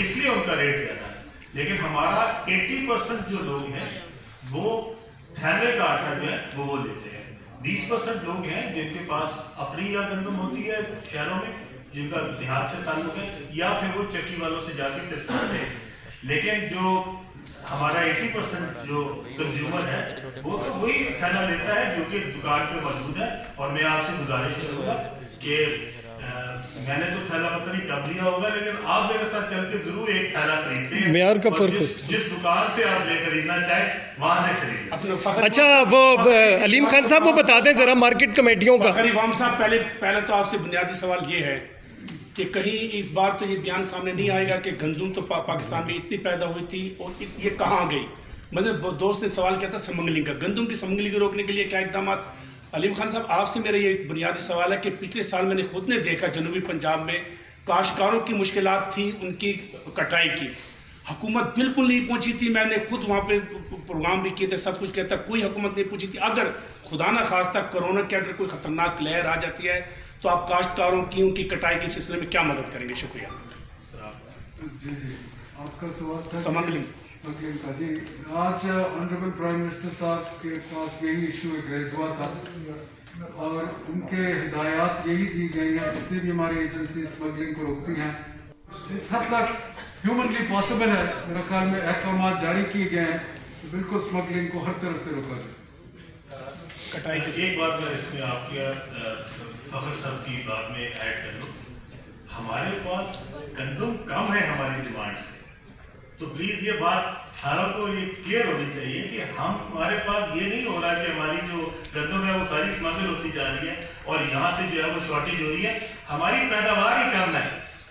इसलिए उनका रेट ज़्यादा है। लेकिन हमारा 80% जो लोग हैं वो थैले का आटा जो है वो लेते हैं। 20% लोग हैं जिनके पास अपनी या गंदम होती है शहरों में, जिनका देहात से ताल्लुक है, या फिर वो चक्की वालों से जाके टिसवाते हैं। लेकिन जो हमारा 80% जो कंज्यूमर है वो तो वही थैला लेता है जो कि दुकान पे मौजूद है। और मैं आपसे गुजारिश करूँगा कि मैंने तो थैला पता नहीं कब लिया होगा, लेकिन आप मेरे साथ चल के जरूर एक थैला खरीदते हैं। मेयार का फर्क होता है। जिस दुकान से आप ले खरीदना चाहें वहाँ से खरीदें। अच्छा, वो अलीम खान साहब वो बता दें जरा मार्केट कमेटियों का। इमाम साहब, पहले तो आपसे बुनियादी सवाल ये है कि कहीं इस बार तो ये बयान सामने नहीं आएगा कि गंदम तो पाकिस्तान में इतनी पैदा हुई थी और ये कहाँ गई। मतलब दोस्त ने सवाल किया था स्मगलिंग का, गंदम की स्मगलिंग को रोकने के लिए क्या इकदाम? अलीम खान साहब, आपसे मेरा ये बुनियादी सवाल है कि पिछले साल मैंने खुद ने देखा जनूबी पंजाब में काश्तकारों की मुश्किलात थी उनकी कटाई की, हुकूमत बिल्कुल नहीं पहुंची थी। मैंने खुद वहाँ पे प्रोग्राम भी किए थे, सब कुछ किया था, कोई हुकूमत नहीं पहुंची थी। अगर खुदा न खास्ता कोरोना के अंदर कोई खतरनाक लहर आ जाती है तो आप काश्तकारों की उनकी कटाई के सिलसिले में क्या मदद करेंगे? शुक्रिया। जी आपका सवाल था स्मगलिंग का। जी, आज ऑनरेबल प्राइम मिनिस्टर साहब के पास यही इशू एक रेज हुआ था और उनके हिदायत यही दी गई हैं जितनी भी हमारी एजेंसी स्मगलिंग को रोकती हैं, इस हद तक ह्यूमनली पॉसिबल है। मेरे ख्याल में अहकाम जारी किए गए हैं तो बिल्कुल स्मगलिंग को हर तरफ से रोका जाए। कटाई एक बात मैं इसमें आपके फखर साहब की बात में ऐड कर लूँ, हमारे पास गंदम कम है हमारी डिमांड से, तो प्लीज़ ये बात सारों को ये क्लियर होनी चाहिए कि हमारे पास ये नहीं हो रहा कि हमारी जो गंदम है वो सारी स्मगल होती जा रही है और यहाँ से जो है वो शॉर्टेज हो रही है। हमारी पैदावार ही कम है,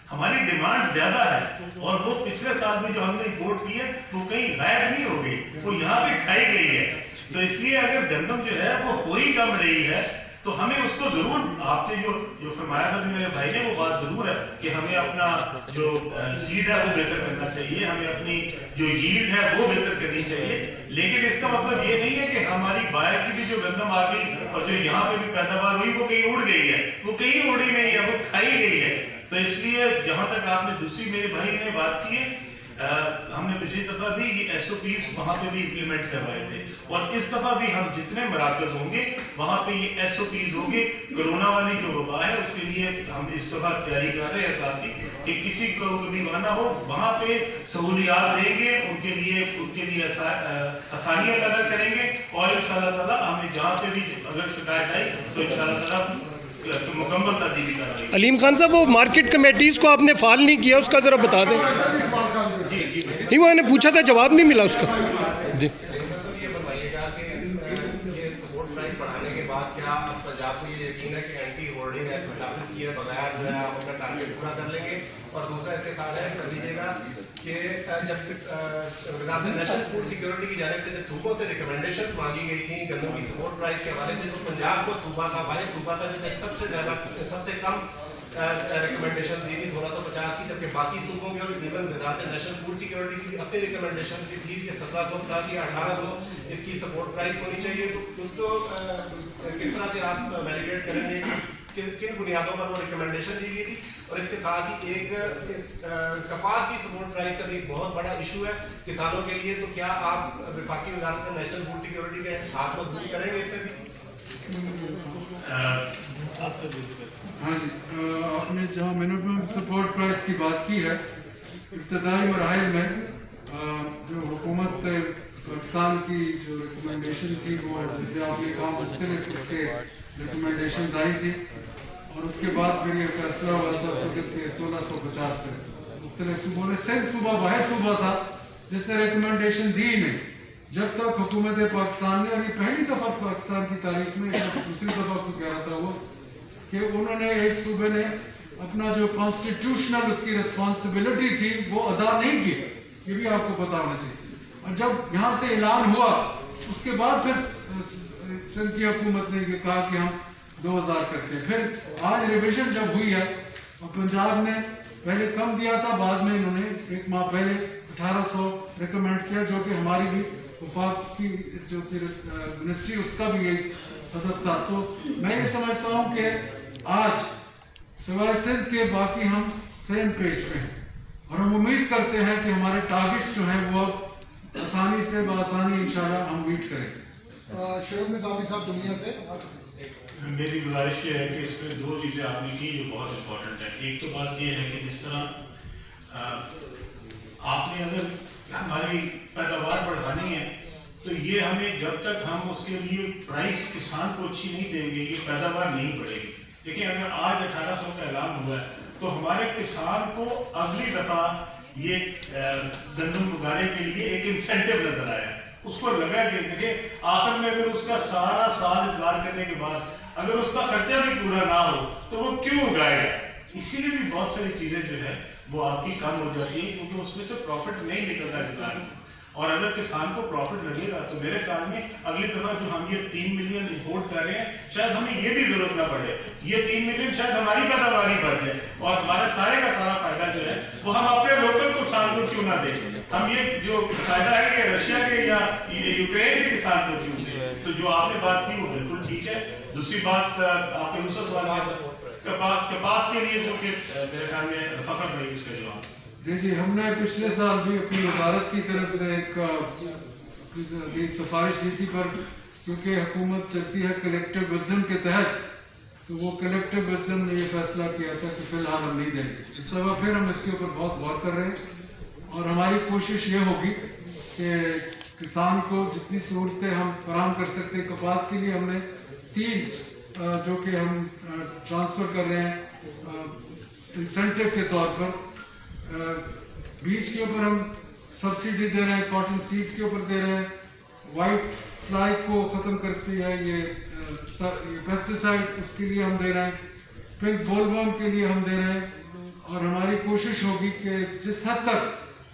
हमारी डिमांड ज़्यादा है, और वो पिछले साल में जो हमने इम्पोर्ट की है वो कहीं गायब नहीं हो गई, वो यहाँ पे खाई गई है। तो इसलिए अगर गंदम जो है वो हो ही कम रही है तो हमें उसको जरूर, आपने जो फरमाया था मेरे भाई ने, वो बात जरूर है कि हमें अपना जो सीड है वो बेहतर करना चाहिए, हमें अपनी जो यील्ड है वो बेहतर करनी चाहिए। लेकिन इसका मतलब ये नहीं है कि हमारी बाहर की भी जो गंदम आ गई और जो यहाँ पे भी पैदावार हुई वो कहीं उड़ गई है, वो कहीं उड़ी नहीं है, वो खाई गई है। तो इसलिए जहाँ तक आपने दूसरी मेरे भाई ने बात की है, हमने पिछली दफ़ा भी ये SOPs वहाँ पे भी इम्प्लीमेंट करवाए थे और इस दफ़ा भी हम जितने मराकज़ होंगे वहाँ पे ये SOPs होंगे। कोरोना वाली जो वबा है उसके लिए हम इस दफ़ा तैयारी कर रहे हैं साथ ही कि किसी को भी आना हो वहाँ पे सहूलियात देंगे, उनके लिए आसानियाँ पैदा करेंगे और इंशाअल्लाह ताला हमें जहाँ पे भी अगर शिकायत आई तो इंशाअल्लाह ताला मुकम्मल तब्दीली कर रही है। अलीम खान साहब, वो मार्केट कमेटीज़ को आपने फाल नहीं किया, उसका ज़रा बता दें। नहीं, वो मैंने पूछा था, जवाब नहीं मिला उसका। जी, ये बताइएगा कि ये सपोर्ट प्राइस बढ़ाने के बाद क्या पंजाब को ये यकीन है कि एंटी होर्डिंग एक्ट नाफिज किए बगैर जो है आप अपना टारगेट पूरा कर लेंगे? और दूसरा इसके साथ है कर लीजिएगा कि जब नेशनल फूड सिक्योरिटी की जानिब से जब सूबों से रिकमेंडेशन मांगी गई थी गंदम की सपोर्ट प्राइस के हवाले से, तो पंजाब को सूबा था, वाहिद सूबा था जिसने सबसे कम रिकमेंडेशन दी थी 1650 की, जबकि बाकी सूबों की और इवन नेशनल फूड सिक्योरिटी की अपनी रिकमेंडेशन की थी कि 1750 या 1800 इसकी सपोर्ट प्राइस होनी चाहिए। तो उसको किस तरह से आप वैलिडेट करेंगे किन बुनियादों पर वो रिकमेंडेशन दी गई थी, और इसके साथ ही एक कपास की सपोर्ट प्राइस का भी बहुत बड़ा इशू है किसानों के लिए। तो क्या आप वफाकी वज़ारत नेशनल फूड सिक्योरिटी के हाथ मजबूत करेंगे इसमें भी? हाँ जी, आपने जहाँ मिनिमम सपोर्ट प्राइस की बात की है, इब्तदाई मराहिल में जो हुकूमत पाकिस्तान की जो रिकमेंडेशन थी वो जैसे आपने कहा मुख्तलिफ उसके रिकमेंडेशन आई थी, और उसके बाद फिर ये फैसला हुआ था सदर के 1650 पे मुख्तलिफ सूबों ने। सिंध सूबा वाहिद सूबा था जिसने रिकमेंडेशन दी नहीं जब तक हुकूमत पाकिस्तान ने, और ये पहली दफ़ा पाकिस्तान की तारीख में, दूसरी दफ़ा को कह रहा था वो कि उन्होंने एक सूबे ने अपना जो कॉन्स्टिट्यूशनल उसकी रिस्पॉन्सिबिलिटी थी वो अदा नहीं की। ये भी आपको पता होना चाहिए। और जब यहाँ से ऐलान हुआ उसके बाद फिर सिंध की हुकूमत ने ये कहा कि हम 2000 करते हैं। फिर आज रिविजन जब हुई है और पंजाब ने पहले कम दिया था, बाद में इन्होंने एक माह पहले 1800 रिकमेंड किया, जो कि हमारी भी वफाक की जो मिनिस्ट्री उसका भी यही हदफ था। तो मैं ये समझता हूँ कि आज सिवाय सिंध के बाकी हम सेम पेज पे हैं, और हम उम्मीद करते हैं कि हमारे टारगेट्स जो हैं वो आसानी से बआसानी इंशाल्लाह हम मीट करेंगे। शोएब निज़ामी साहब दुनिया से। मेरी गुजारिश ये है कि इसमें दो चीज़ें आपने की जो बहुत इम्पोर्टेंट है। एक तो बात ये है कि जिस तरह आपने अगर हमारी पैदावार बढ़ानी है तो ये हमें जब तक हम उसके लिए प्राइस किसान को अच्छी नहीं देंगे ये पैदावार नहीं बढ़ेगी। देखिए अगर आज 1800 का ऐलान हुआ है तो हमारे किसान को अगली दफ़ा ये गंदम उगाने के लिए एक इंसेंटिव नजर आया, उसको लगा कि देखिए आखिर में अगर उसका सारा साल इंतजार करने के बाद अगर उसका खर्चा भी पूरा ना हो तो वो क्यों उगाएगा। इसीलिए भी बहुत सारी चीजें जो है वो आपकी कम हो जाती है क्योंकि उसमें से प्रॉफिट नहीं निकलता किसान को। और अगर किसान को प्रॉफिट लगेगा तो मेरे ख्याल में अगली दफा जो हम ये 3 मिलियन इंपोर्ट कर रहे हैं शायद हमें ये भी जरूरत ना पड़े, ये 3 मिलियन शायद हमारी पैदावार ही बढ़ जाए और हमारा सारे का सारा फायदा जो है वो हम अपने लोकल किसान को क्यों ना दें। हम ये जो फायदा है ये रशिया के या यूक्रेन के किसान को क्यों दें। तो जो आपने बात की वो बिल्कुल ठीक है। दूसरी बात आपने दूसरा सवाल कपास के लिए जो कि मेरे ख्याल में फखर भाई इसका जवाब देखिए, हमने पिछले साल भी अपनी वजारत की तरफ से एक सिफारिश दी थी, पर क्योंकि हुकूमत चलती है कलेक्टिव विजडम के तहत तो वो कलेक्टिव विजडम ने ये फैसला किया था कि फिलहाल हम नहीं देंगे। इस दफ़ा फिर हम इसके ऊपर बहुत गौर कर रहे हैं और हमारी कोशिश ये होगी कि किसान को जितनी सहूलतें हम फराहम कर सकते हैं। कपास के लिए हमने 3 जो कि हम ट्रांसफ़र कर रहे हैं इंसेंटिव के तौर पर, बीज के ऊपर हम सब्सिडी दे रहे हैं, कॉटन सीड के ऊपर दे रहे हैं, वाइट फ्लाई को ख़त्म करती है ये पेस्टिसाइड उसके लिए हम दे रहे हैं, पिंक बोलवर्म के लिए हम दे रहे हैं। और हमारी कोशिश होगी कि जिस हद तक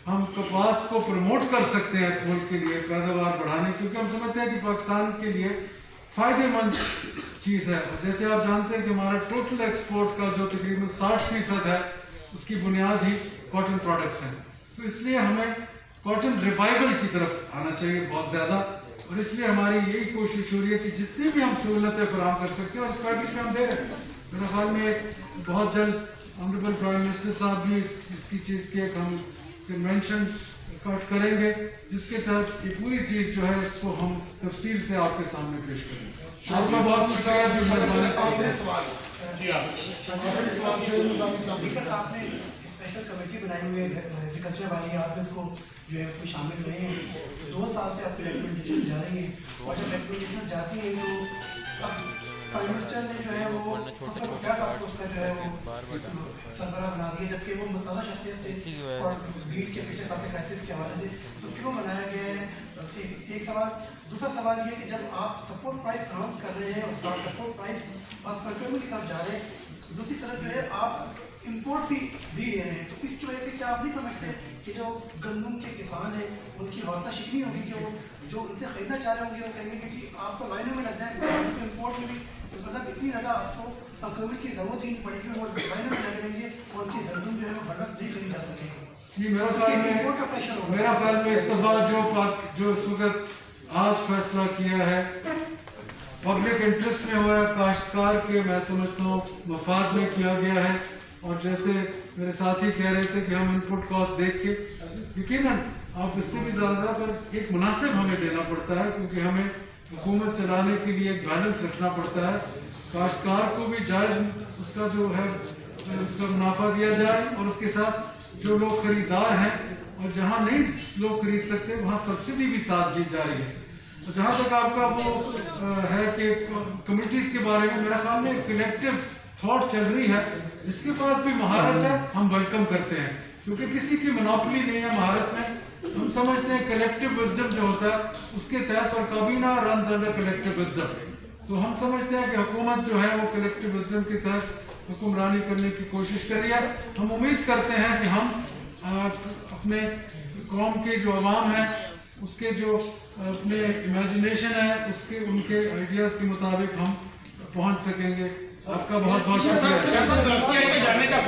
हम कपास को प्रमोट कर सकते हैं इस मुल्क के लिए पैदावार बढ़ाने, क्योंकि हम समझते हैं कि पाकिस्तान के लिए फ़ायदेमंद चीज़ है। और जैसे आप जानते हैं कि हमारा टोटल एक्सपोर्ट का जो तकरीबन 60% है उसकी बुनियाद ही कॉटन प्रोडक्ट्स हैं। तो इसलिए हमें कॉटन रिवाइवल की तरफ आना चाहिए बहुत ज़्यादा, और इसलिए हमारी यही कोशिश हो रही है कि जितनी भी हम सहूलतें फराहम कर सकते हैं और उस पैकेज में हम दे रहे हैं। मेरे ख्याल में बहुत जल्द ऑनरेबल प्राइम मिनिस्टर साहब भी इसकी चीज़ की एक हम कन्वेंशन कट करेंगे जिसके तहत ये पूरी चीज़ जो है उसको हम तफसील से आपके सामने पेश करेंगे। आपका बहुत शुक्रिया जी। आपने स्पेशल कमेटी बनाई हुई है एग्रीकल्चर वाली, आप इसको जो है उसमें शामिल हुए हैं। 2 साल से आपकी रिकमेंडेशन जा रही है और जब रिकमेंडेशन जाती है तो अब प्राइम मिनिस्टर ने जो है वो फसल 50 आपको उसका जो है वो सरबराह बना दिया, जबकि वो मुतल्ला शख्सियत थे और भीड़ के पीछे साथ क्राइसिस के हवाले से तो क्यों बनाया गया है, एक सवाल। दूसरा सवाल ये कि जब आप सपोर्ट प्राइस अनाउंस कर रहे हैं और सपोर्ट प्राइस आप प्रोक्योरमेंट की तरफ जा रहे हैं, दूसरी तरफ जो है आप इंपोर्ट भी ले रहे हैं, तो इसकी वजह से क्या आप नहीं समझते कि जो गंदम के किसान हैं उनकी हौसला शिकनी होगी कि वो जो उनसे ख़रीदना चाह रहे होंगे वो कहेंगे कि जी आप तो लाइनों में लग जाए, उनके इंपोर्ट में भी मतलब इतनी ज़्यादा आपको प्रोक्योरमेंट की ज़रूरत ही नहीं पड़ेगी, वो लाइनों में लगे रहेंगे और उनकी गंदम जो है वो बर्फ नहीं खरीद जा सकेगी। जी मेरा ख्याल में इस दफ़ा जो इस वक्त आज फैसला किया है पब्लिक इंटरेस्ट में हुआ है, काश्तकार के मैं समझता हूँ मफाद में किया गया है। और जैसे मेरे साथी कह रहे थे कि हम इनपुट कॉस्ट देख के, यकीनन आप इससे भी ज़्यादा पर एक मुनासिब हमें देना पड़ता है, क्योंकि हमें हुकूमत चलाने के लिए एक बैलेंस रखना पड़ता है। काश्तकार को भी जायज़ उसका जो है उसका मुनाफा दिया जाए, और उसके साथ जो लोग खरीदार हैं और जहाँ नहीं लोग खरीद सकते वहाँ सब्सिडी भी साथ दी जा रही है। तो जहाँ तक आपका वो है कि कम्युनिटीज़ के बारे में, मेरा ख्याल में कलेक्टिव थॉट चल रही है, जिसके पास भी महारत है हम वेलकम करते हैं, क्योंकि किसी की मोनोपोली नहीं है महारत में। हम समझते हैं कलेक्टिव विजडम जो होता है उसके तहत, और काबीना रन्स अंडर कलेक्टिव विजडम। तो हम समझते हैं कि हुकूमत जो है वो कलेक्टिव विजडम के तहत हुक्मरानी करने की कोशिश कर रही है। हम उम्मीद करते हैं कि हम अपने कौम के जो अवाम है उसके जो अपने इमेजिनेशन है उसके उनके आइडियाज़ के मुताबिक हम पहुंच सकेंगे। आपका बहुत बहुत शुक्रिया।